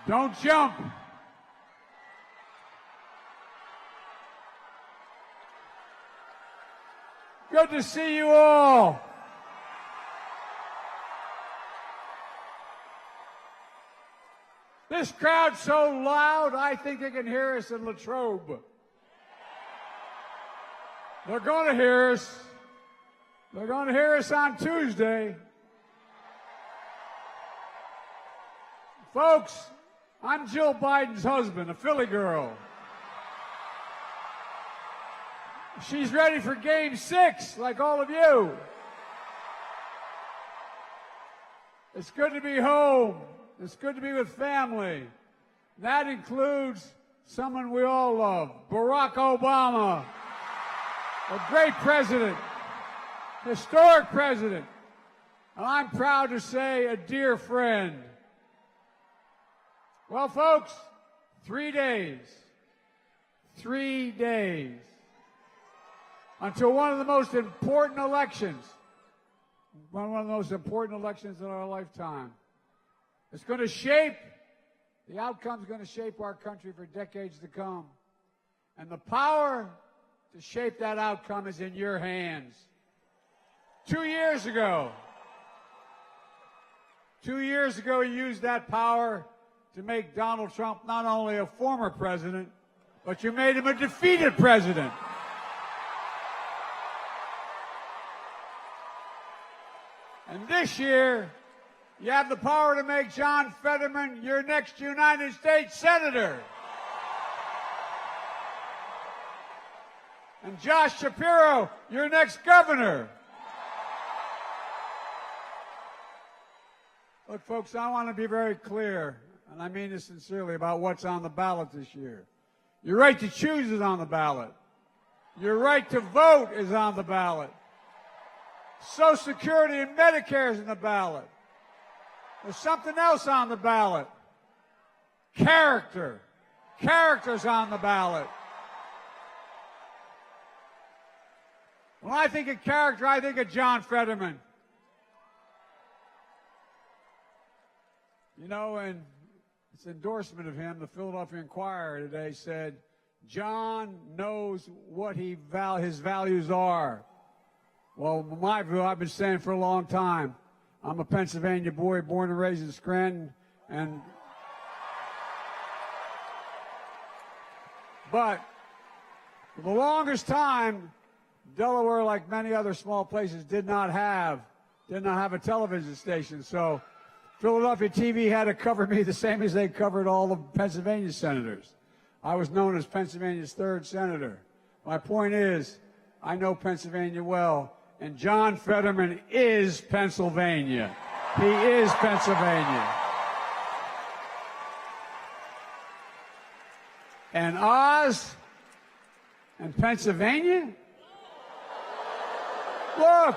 Don't jump. Good to see you all. This crowd's so loud, I think they can hear us in Latrobe. They're going to hear us. They're going to hear us on Tuesday. Folks, I'm Jill Biden's husband, a Philly girl. She's ready for Game 6, like all of you. It's good to be home. It's good to be with family. That includes someone we all love, Barack Obama, a great president, historic president, and I'm proud to say a dear friend. Well, folks, 3 days until one of the most important elections, one of the most important elections in our lifetime. It's going to shape, the outcome's going to shape our country for decades to come. And the power to shape that outcome is in your hands. 2 years ago, you used that power to make Donald Trump not only a former president, but you made him a defeated president. And this year, you have the power to make John Fetterman your next United States Senator. And Josh Shapiro, your next governor. Look, folks, I want to be very clear, and I mean this sincerely, about what's on the ballot this year. Your right to choose is on the ballot. Your right to vote is on the ballot. Social Security and Medicare is on the ballot. There's something else on the ballot. Character. Character's on the ballot. When I think of character, I think of John Fetterman. You know, in its endorsement of him, the Philadelphia Inquirer today said, John knows what his values are. Well, in my view, I've been saying for a long time, I'm a Pennsylvania boy, born and raised in Scranton, but for the longest time, Delaware, like many other small places, did not have a television station. So Philadelphia TV had to cover me the same as they covered all the Pennsylvania senators. I was known as Pennsylvania's third senator. My point is, I know Pennsylvania well. And John Fetterman is Pennsylvania. He is Pennsylvania. And Oz and Pennsylvania? Look,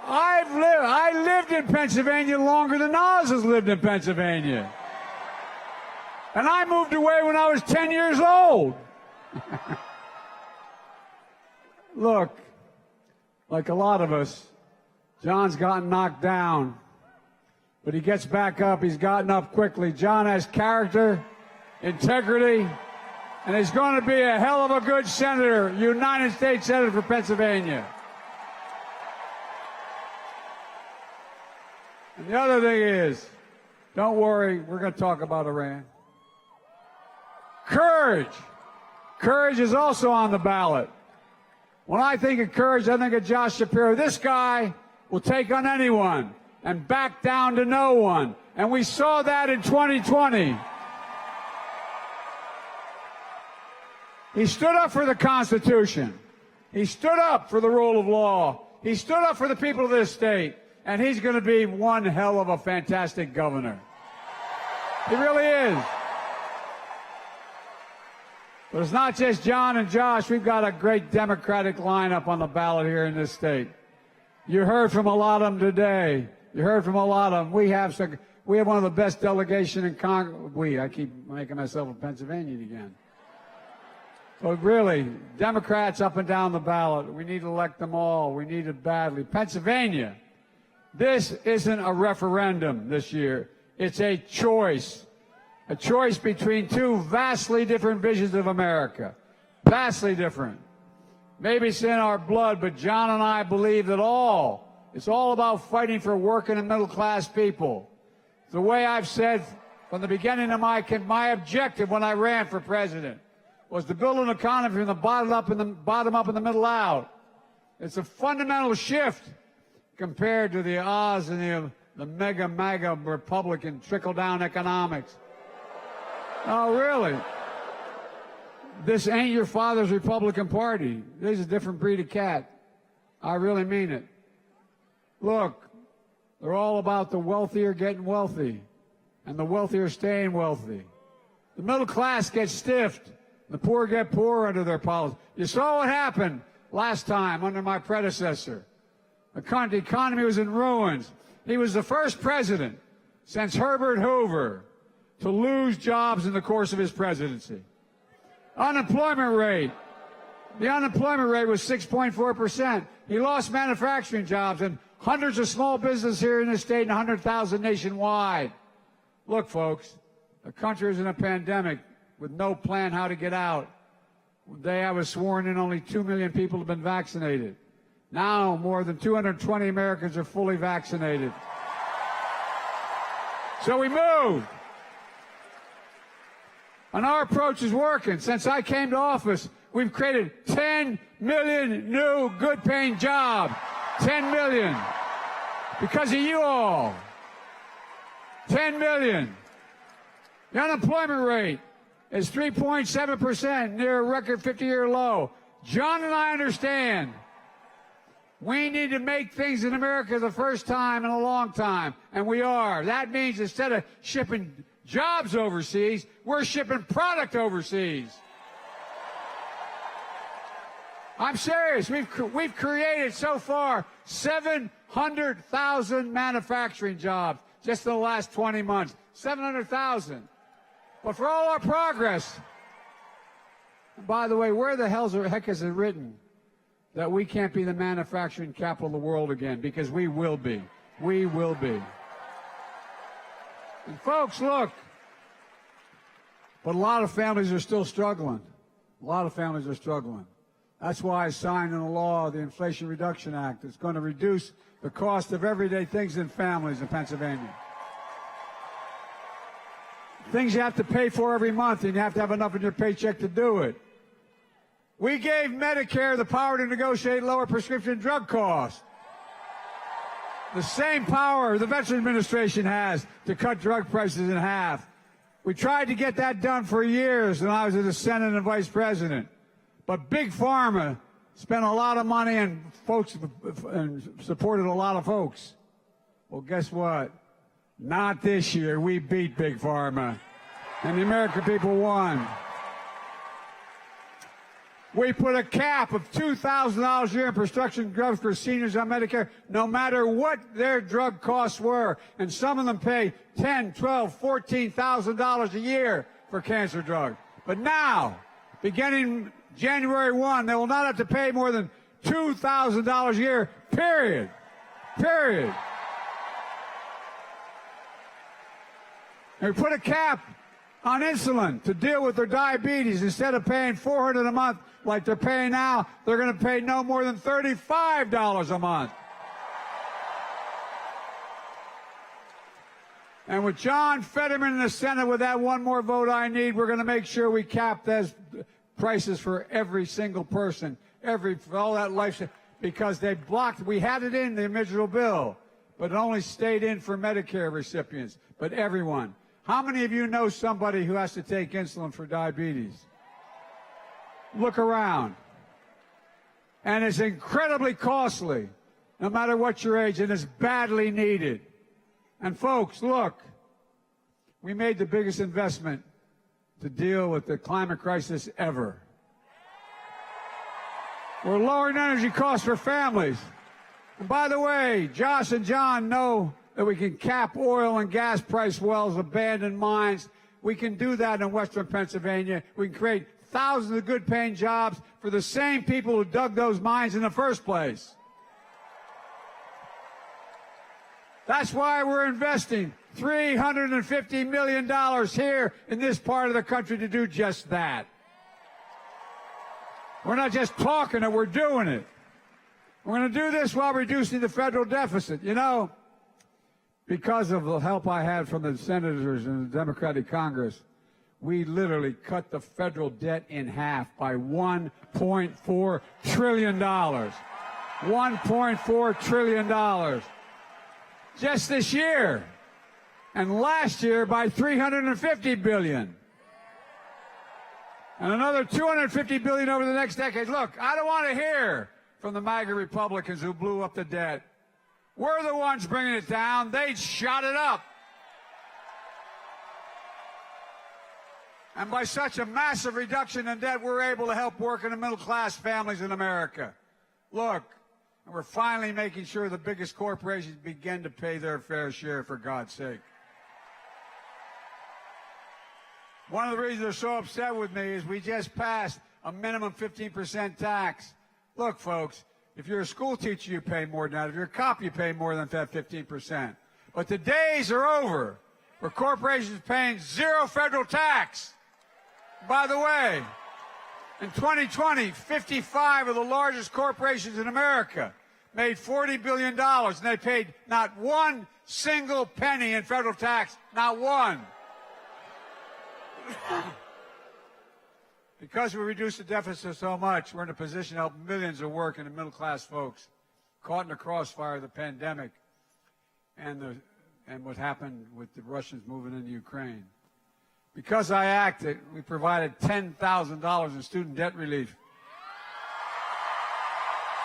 I lived in Pennsylvania longer than Oz has lived in Pennsylvania. And I moved away when I was 10 years old. Look, like a lot of us, John's gotten knocked down, but he gets back up. He's gotten up quickly. John has character, integrity, and he's going to be a hell of a good senator, United States Senator for Pennsylvania. And the other thing is, don't worry, we're going to talk about Iran. Courage. Courage is also on the ballot. When I think of courage, I think of Josh Shapiro. This guy will take on anyone and back down to no one. And we saw that in 2020. He stood up for the Constitution. He stood up for the rule of law. He stood up for the people of this state. And he's going to be one hell of a fantastic governor. He really is. But it's not just John and Josh. We've got a great Democratic lineup on the ballot here in this state. You heard from a lot of them today. You heard from a lot of them. We have one of the best delegation in Congress. I keep making myself a Pennsylvanian again. But really, Democrats up and down the ballot, we need to elect them all. We need it badly. Pennsylvania, this isn't a referendum this year. It's a choice between two vastly different visions of America, vastly different. Maybe it's in our blood, but John and I believe that it's all about fighting for working and middle-class people. The way I've said from the beginning of my objective when I ran for president was to build an economy from the bottom up and the middle out. It's a fundamental shift compared to the Oz and the MAGA Republican trickle-down economics. Oh, really? This ain't your father's Republican Party. This is a different breed of cat. I really mean it. Look, they're all about the wealthier getting wealthy and the wealthier staying wealthy. The middle class gets stiffed. The poor get poorer under their policy. You saw what happened last time under my predecessor. The economy was in ruins. He was the first president since Herbert Hoover to lose jobs in the course of his presidency. The unemployment rate was 6.4%. He lost manufacturing jobs and hundreds of small businesses here in the state and 100,000 nationwide. Look, folks, the country is in a pandemic with no plan how to get out. The day I was sworn in, only 2 million people have been vaccinated. Now, more than 220 Americans are fully vaccinated. So we moved. And our approach is working. Since I came to office, we've created 10 million new good-paying jobs. 10 million. Because of you all. 10 million. The unemployment rate is 3.7%, near a record 50-year low. John and I understand we need to make things in America the first time in a long time, and we are. That means instead of shipping jobs overseas, we're shipping product overseas. I'm serious. We've created so far 700,000 manufacturing jobs just in the last 20 months. 700,000. But for all our progress, and by the way, where the heck is it written that we can't be the manufacturing capital of the world again? Because we will be. We will be. And folks, look, but a lot of families are still struggling. A lot of families are struggling. That's why I signed into law the Inflation Reduction Act. It's going to reduce the cost of everyday things in families in Pennsylvania. Things you have to pay for every month, and you have to have enough in your paycheck to do it. We gave Medicare the power to negotiate lower prescription drug costs. The same power the Veterans Administration has to cut drug prices in half. We tried to get that done for years when I was in the Senate and Vice President. But Big Pharma spent a lot of money and supported a lot of folks. Well, guess what? Not this year. We beat Big Pharma. And the American people won. We put a cap of $2,000 a year in prescription drugs for seniors on Medicare, no matter what their drug costs were. And some of them pay $10,000, $12,000, $14,000 a year for cancer drugs. But now, beginning January 1, they will not have to pay more than $2,000 a year, period. Period. And we put a cap on insulin to deal with their diabetes. Instead of paying $400 a month like they're paying now, they're going to pay no more than $35 a month. And with John Fetterman in the Senate, with that one more vote I need, we're going to make sure we cap those prices for every single person, for all that life, because they blocked. We had it in the original bill, but it only stayed in for Medicare recipients, but everyone. How many of you know somebody who has to take insulin for diabetes? Look around. And it's incredibly costly, no matter what your age, and it's badly needed. And folks, look, we made the biggest investment to deal with the climate crisis ever. We're lowering energy costs for families. And by the way, Josh and John know that we can cap oil and gas price wells, abandoned mines. We can do that in western Pennsylvania. We can create thousands of good-paying jobs for the same people who dug those mines in the first place. That's why we're investing $350 million here in this part of the country to do just that. We're not just talking it, we're doing it. We're going to do this while reducing the federal deficit. You know, because of the help I had from the senators in the Democratic Congress, we literally cut the federal debt in half by $1.4 trillion. $1.4 trillion. Just this year. And last year by $350 billion. And another $250 billion over the next decade. Look, I don't want to hear from the MAGA Republicans who blew up the debt. We're the ones bringing it down. They shot it up. And by such a massive reduction in debt, we're able to help working and middle-class families in America. Look, we're finally making sure the biggest corporations begin to pay their fair share, for God's sake. One of the reasons they're so upset with me is we just passed a minimum 15% tax. Look, folks, if you're a school teacher, you pay more than that. If you're a cop, you pay more than that 15%. But the days are over for corporations paying zero federal tax. By the way, in 2020, 55 of the largest corporations in America made $40 billion, and they paid not one single penny in federal tax, not one. Because we reduced the deficit so much, we're in a position to help millions of working and middle-class folks caught in the crossfire of the pandemic and what happened with the Russians moving into Ukraine. Because I acted, we provided $10,000 in student debt relief.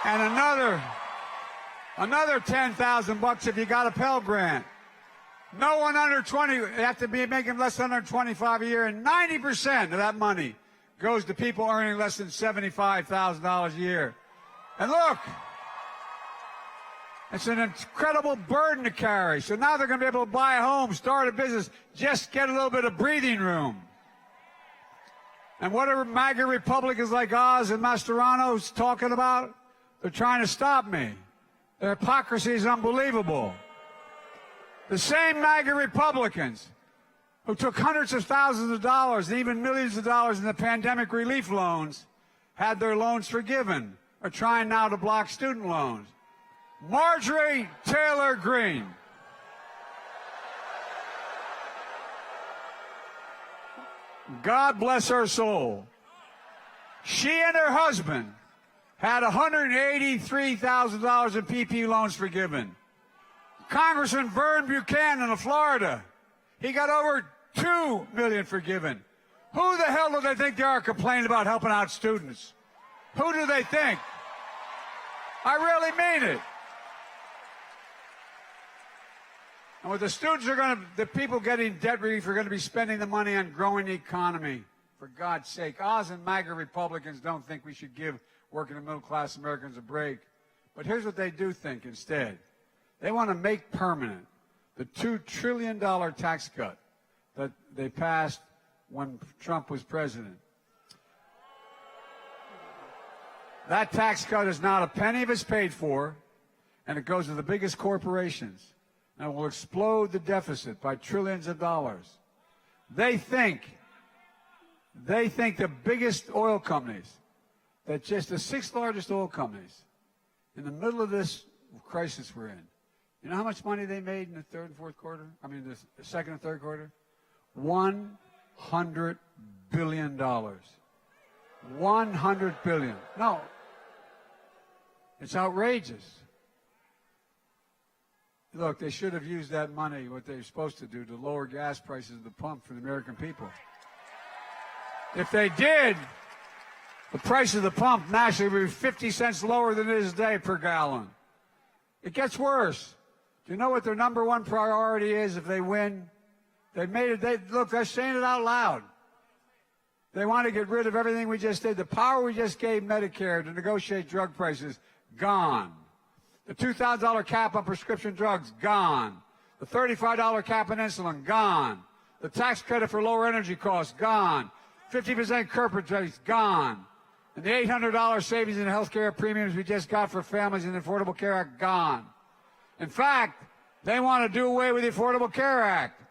And another $10,000 if you got a Pell Grant. No one under 20, you have to be making less than $125 a year, and 90% of that money goes to people earning less than $75,000 a year. And look, it's an incredible burden to carry. So now they're going to be able to buy a home, start a business, just get a little bit of breathing room. And what are MAGA Republicans like Oz and Mastrano's talking about? They're trying to stop me. Their hypocrisy is unbelievable. The same MAGA Republicans who took hundreds of thousands of dollars and even millions of dollars in the pandemic relief loans had their loans forgiven, are trying now to block student loans. Marjorie Taylor Greene. God bless her soul. She and her husband had $183,000 in PPP loans forgiven. Congressman Vern Buchanan of Florida, he got over $2 million forgiven. Who the hell do they think they are complaining about helping out students? Who do they think? I really mean it. And what the students are going to, the people getting debt relief are going to be spending the money on growing the economy. For God's sake, Oz and MAGA Republicans don't think we should give working and middle-class Americans a break. But here's what they do think instead. They want to make permanent the $2 trillion tax cut that they passed when Trump was president. That tax cut is not a penny of it's paid for, and it goes to the biggest corporations, and it will explode the deficit by trillions of dollars. They think the biggest oil companies, that just the 6th largest oil companies, in the middle of this crisis we're in, you know how much money they made in the third and fourth quarter? I mean, the second and third quarter? $100 billion. $100 billion. No. It's outrageous. Look, they should have used that money, what they were supposed to do, to lower gas prices at the pump for the American people. If they did, the price of the pump nationally would be 50 cents lower than it is today per gallon. It gets worse. Do you know what their number one priority is if they win? They made it. Look, they're saying it out loud. They want to get rid of everything we just did. The power we just gave Medicare to negotiate drug prices, gone. The $2,000 cap on prescription drugs, gone. The $35 cap on insulin, gone. The tax credit for lower energy costs, gone. 50% corporate rates, gone. And the $800 savings in health care premiums we just got for families in the Affordable Care Act, gone. In fact, They want to do away with the Affordable Care Act.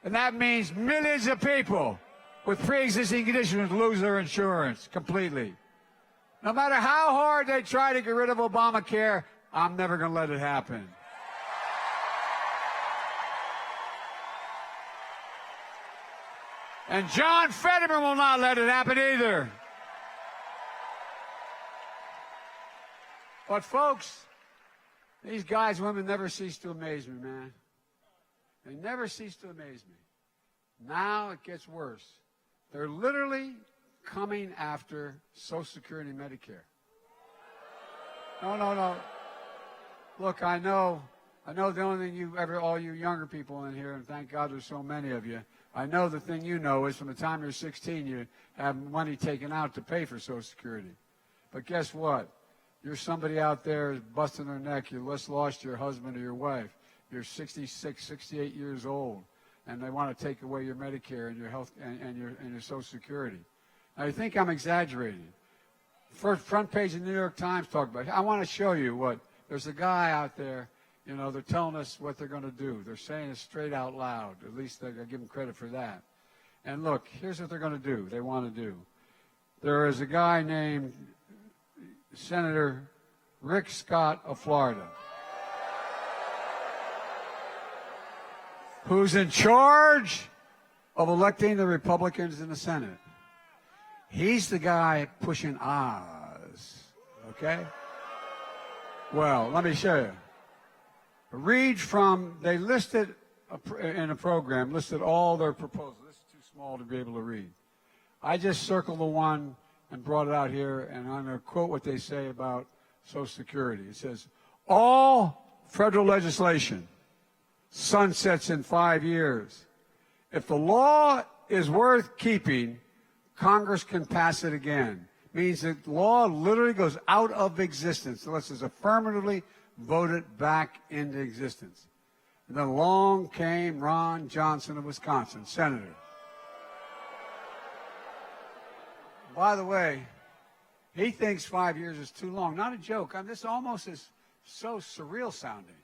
And that means millions of people with pre-existing conditions lose their insurance completely. No matter how hard they try to get rid of Obamacare, I'm never going to let it happen. And John Fetterman will not let it happen either. But folks, these guys and women never cease to amaze me, man. They never cease to amaze me. Now it gets worse. They're literally coming after Social Security and Medicare. No. Look, I know the only thing all you younger people in here, and thank God there's so many of you, I know the thing you know is from the time you're 16, you have money taken out to pay for Social Security. But guess what? You're somebody out there busting their neck. You just lost your husband or your wife. You're 66, 68 years old, and they want to take away your Medicare and your health and your Social Security. Now, you think I'm exaggerating. First front page of the New York Times talked about it. I want to show you what. There's a guy out there, you know, they're telling us what they're going to do. They're saying it straight out loud. At least I give them credit for that. And look, here's what they're going to do. They want to do. There is a guy named Senator Rick Scott of Florida, who's in charge of electing the Republicans in the Senate. He's the guy pushing Oz, okay? Well, let me show you. Read from, they listed in a program, listed all their proposals. This is too small to be able to read. I just circled the one and brought it out here, and I'm going to quote what they say about Social Security. It says, all federal legislation sunsets in 5 years. If the law is worth keeping, Congress can pass it again. Means that law literally goes out of existence unless it's affirmatively voted back into existence. And then along came Ron Johnson of Wisconsin, senator. By the way, he thinks 5 years is too long. Not a joke. This almost is so surreal sounding.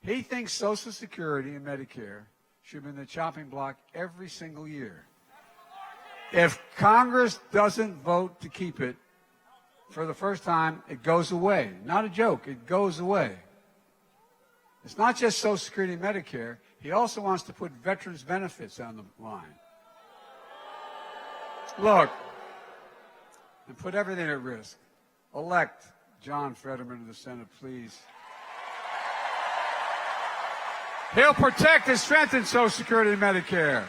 He thinks Social Security and Medicare should be in the chopping block every single year. If Congress doesn't vote to keep it for the first time, it goes away. Not a joke. It goes away. It's not just Social Security and Medicare. He also wants to put veterans' benefits on the line. Look, and put everything at risk. Elect John Fetterman to the Senate, please. He'll protect and strengthen Social Security and Medicare,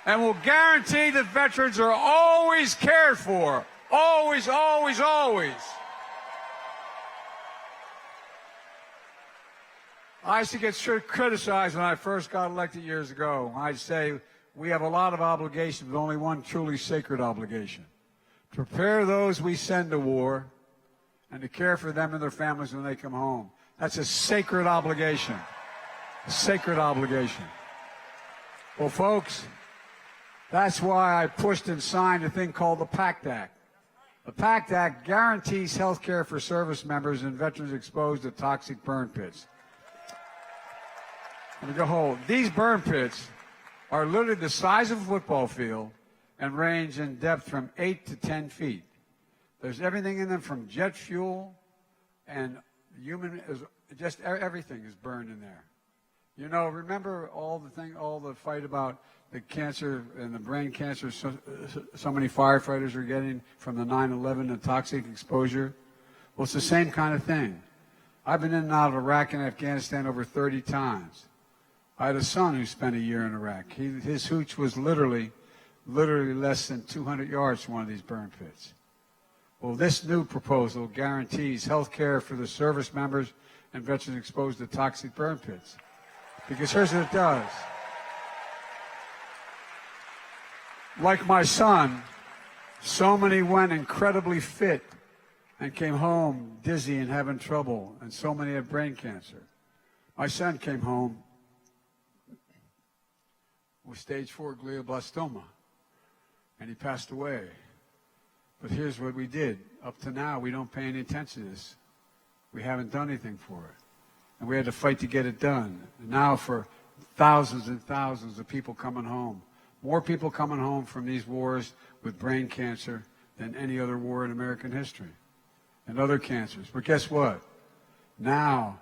and will guarantee that veterans are always cared for. Always, always, always. I used to get criticized when I first got elected years ago. I'd say we have a lot of obligations, but only one truly sacred obligation: to prepare those we send to war and to care for them and their families when they come home. That's a sacred obligation. A sacred obligation. Well, folks, that's why I pushed and signed a thing called the PACT Act. The PACT Act guarantees health care for service members and veterans exposed to toxic burn pits. Let me go hold. These burn pits are literally the size of a football field and range in depth from 8 to 10 feet. There's everything in them from jet fuel and just everything is burned in there. You know, remember all the fight about the cancer and the brain cancer so many firefighters are getting from the 9/11 and toxic exposure? Well, it's the same kind of thing. I've been in and out of Iraq and Afghanistan over 30 times. I had a son who spent a year in Iraq. His hooch was literally less than 200 yards from one of these burn pits. Well, this new proposal guarantees health care for the service members and veterans exposed to toxic burn pits. Because here's what it does. Like my son, so many went incredibly fit and came home dizzy and having trouble, and so many had brain cancer. My son came home with stage 4 glioblastoma, and he passed away. But here's what we did. Up to now, we don't pay any attention to this. We haven't done anything for it. and we had to fight to get it done. And now for thousands and thousands of people coming home, more people coming home from these wars with brain cancer than any other war in American history, and other cancers. But guess what? Now,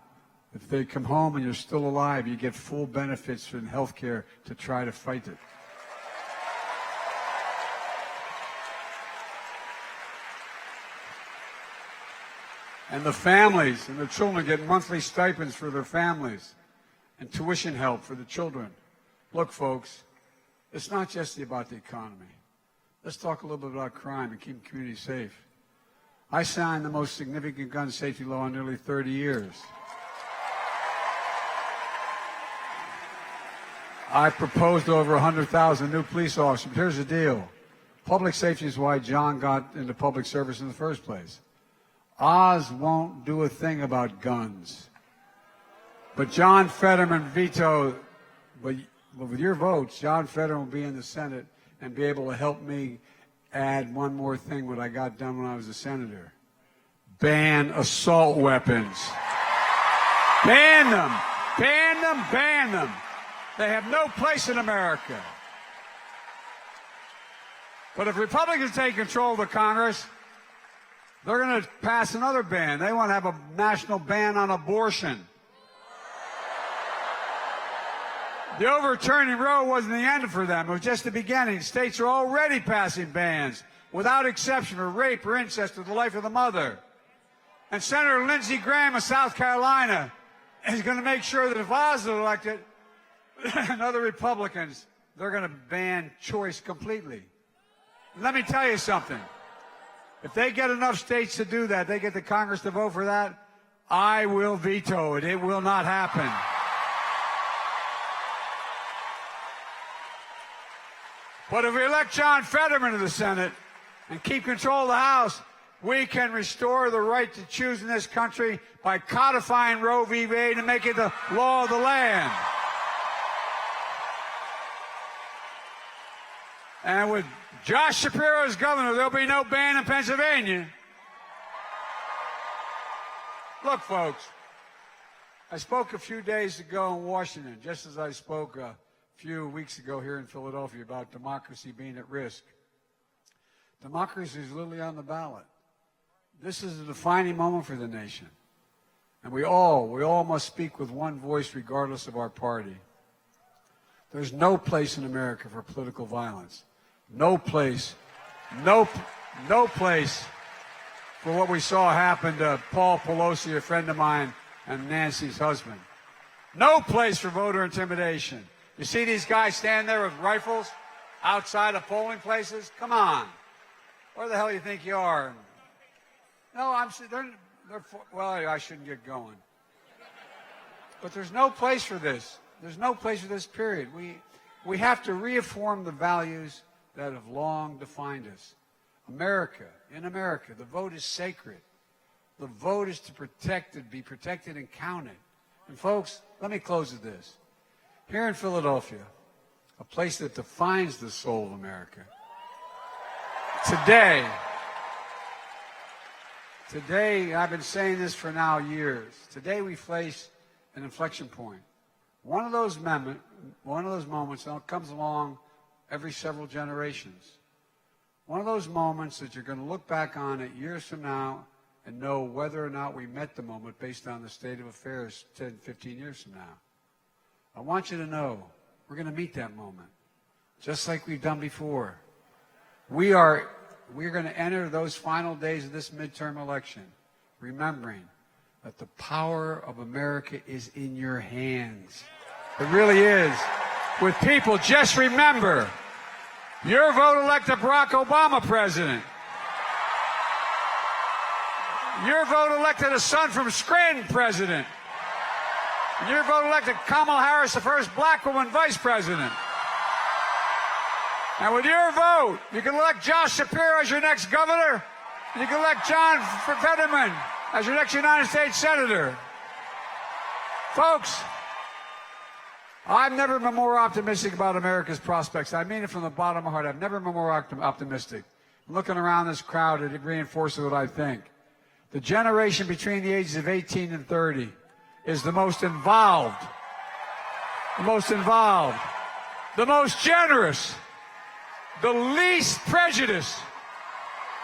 if they come home and you're still alive, you get full benefits from health care to try to fight it. And the families and the children get monthly stipends for their families and tuition help for the children. Look, folks, it's not just about the economy. Let's talk a little bit about crime and keeping communities safe. I signed the most significant gun safety law in nearly 30 years. I proposed over 100,000 new police officers. But here's the deal. Public safety is why John got into public service in the first place. Oz won't do a thing about guns. But John Fetterman vetoed, but with your votes, John Fetterman will be in the Senate and be able to help me add one more thing what I got done when I was a senator. Ban assault weapons. Ban them. Ban them. Ban them. They have no place in America. But if Republicans take control of the Congress, they're going to pass another ban. They want to have a national ban on abortion. The overturning Roe wasn't the end for them. It was just the beginning. States are already passing bans, without exception, for rape or incest to the life of the mother. And Senator Lindsey Graham of South Carolina is going to make sure that if Oz is elected, and other Republicans, they're going to ban choice completely. Let me tell you something. If they get enough states to do that, they get the Congress to vote for that, I will veto it. It will not happen. But if we elect John Fetterman to the Senate and keep control of the House, we can restore the right to choose in this country by codifying Roe v. Wade and make it the law of the land. And with Josh Shapiro as governor, there'll be no ban in Pennsylvania. Look, folks, I spoke a few days ago in Washington, just as I spoke a few weeks ago here in Philadelphia about democracy being at risk. Democracy is literally on the ballot. This is a defining moment for the nation. And we all must speak with one voice regardless of our party. There's no place in America for political violence. No place for what we saw happen to Paul Pelosi, a friend of mine, and Nancy's husband. No place for voter intimidation. You see these guys stand there with rifles outside of polling places? Come on. Where the hell do you think you are? No, well, I shouldn't get going. But there's no place for this. There's no place for this, period. We have to reaffirm the values that have long defined us. In America, the vote is sacred. The vote is to be protected and counted. And folks, let me close with this. Here in Philadelphia, a place that defines the soul of America, today, I've been saying this for now years, today we face an inflection point. One of those moments that comes along every several generations. One of those moments that you're going to look back on it years from now and know whether or not we met the moment based on the state of affairs 10, 15 years from now. I want you to know we're going to meet that moment, just like we've done before. We're going to enter those final days of this midterm election, remembering that the power of America is in your hands. It really is. With people, just remember, your vote elected Barack Obama president. Your vote elected a son from Scranton president. Your vote elected Kamala Harris, the first black woman vice president. And with your vote, you can elect Josh Shapiro as your next governor. And you can elect John Fetterman as your next United States senator. Folks, I've never been more optimistic about America's prospects. I mean it from the bottom of my heart. I've never been more optimistic. Looking around this crowd, it reinforces what I think. The generation between the ages of 18 and 30 is the most involved, the most generous, the least prejudiced,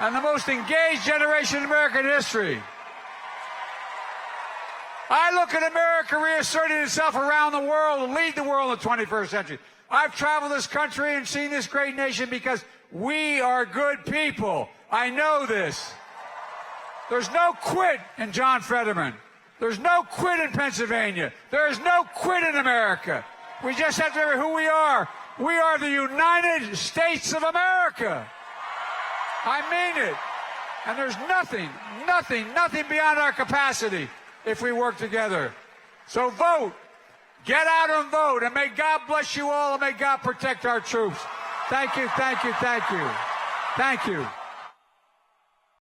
and the most engaged generation in American history. I look at America reasserting itself around the world and lead the world in the 21st century. I've traveled this country and seen this great nation because we are good people. I know this. There's no quit in John Fetterman. There's no quit in Pennsylvania. There is no quit in America. We just have to remember who we are. We are the United States of America. I mean it. And there's nothing beyond our capacity if we work together. So vote. Get out and vote. And may God bless you all and may God protect our troops. Thank you, thank you, thank you. Thank you.